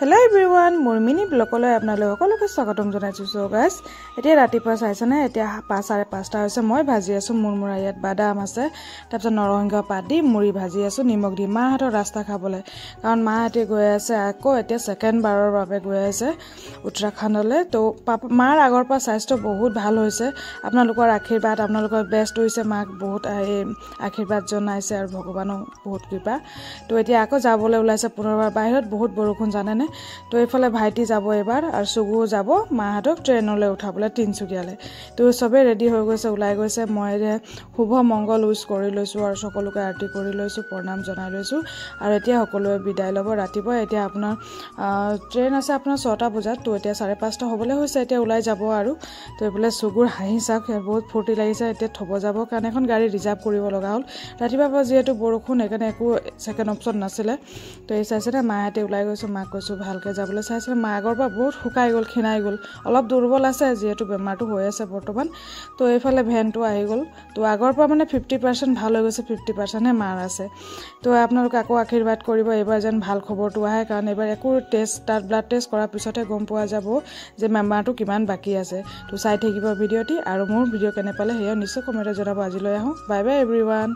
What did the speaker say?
Hello everyone, মোৰ mini ব্লগলৈ আপোনালোক সকলোকে স্বাগতম জনাইছো। সো গাইস, এতিয়া ৰাতিপুৱা চাইছনে, এতিয়া 5:30 হৈছে। মই ভাজি আছো মুৰমুৰা, ইয়াত বাদাম আছে, তাৰপিছত নৰসিংহ পাত দি মুড়ি ভাজি আছো নিমখ দি। মাহঁতৰ ৰাস্তা খাবলৈ, কাৰণ মাহঁতে গৈ আছে আকৌ এতিয়া সেকেন্ড বাৰৰ বাবে গৈ আছে উত্তৰাখণ্ডলৈ। তো মাৰ আগৰ পৰা স্বাস্থ্য বহুত ভাল হৈছে। আপোনালোকৰ আশীৰ্বাদ, আপোনালোকৰ বেষ্ট হৈছে, মাক বহুত আশীৰ্বাদ জনাইছে আৰু ভগৱানৰ বহুত কৃপা। তো এতিয়া আকৌ যাবলৈ ওলাইছে পুনৰবাৰ। বাহিৰত বহুত বৰষুণ জানেনে। তো এইফালে ভাইটি যাব এবাৰ আৰু সুগু যাব মাহঁতক ট্ৰেইনলৈ উঠাবলৈ তিনচুকীয়ালৈ। তো চবেই ৰেডি হৈ গৈছে, ওলাই গৈছে। মই শুভ মংগল উইচ কৰি লৈছোঁ আৰু সকলোকে আৰতি কৰি লৈছোঁ, প্ৰণাম জনাই লৈছোঁ। আৰু এতিয়া সকলোৱে বিদায় ল'ব ৰাতিপুৱা। এতিয়া আপোনাৰ ট্ৰেইন আছে আপোনাৰ 6টা বজাত। তো এতিয়া 5:30 হ'বলৈ হৈছে, এতিয়া ওলাই যাব আৰু। তো এইফালে সুগুৰ হাঁহি চাওক, বহুত ফূৰ্তি লাগিছে। এতিয়া থ'ব যাবৰ কাৰণে এখন গাড়ী ৰিজাৰ্ভ কৰিব লগা হ'ল। ৰাতিপুৱাৰ পৰা যিহেতু বৰষুণ, সেইকাৰণে একো ছেকেণ্ড অপশ্যন নাছিলে। তো এই চাইছেনে মাহঁতে ওলাই গৈছোঁ, মাক কৈছোঁ ভালকৈ যাবলৈ। চাইছিলে মা আগৰ পৰা বহুত শুকাই গ'ল, ক্ষীণাই গ'ল, অলপ দুৰ্বল আছে যিহেতু বেমাৰটো হৈ আছে বৰ্তমান। তো এইফালে ভেনটো আহি গ'ল। তো আগৰ পৰা মানে 50% ভাল হৈ গৈছে, 50%হে মাৰ আছে। তো আপোনালোকে আকৌ আশীৰ্বাদ কৰিব, এইবাৰ যেন ভাল খবৰটো আহে, কাৰণ এইবাৰ একো তাত ব্লাড টেষ্ট কৰাৰ পিছতহে গম পোৱা যাব যে বেমাৰটো কিমান বাকী আছে। তো চাই থাকিব ভিডিঅ'টি, আৰু মোৰ ভিডিঅ' কেনে পালে সেয়া নিশ্চয় কমেণ্টত জনাব। আজিলৈ আহোঁ, বাই বাই এভৰিৱান।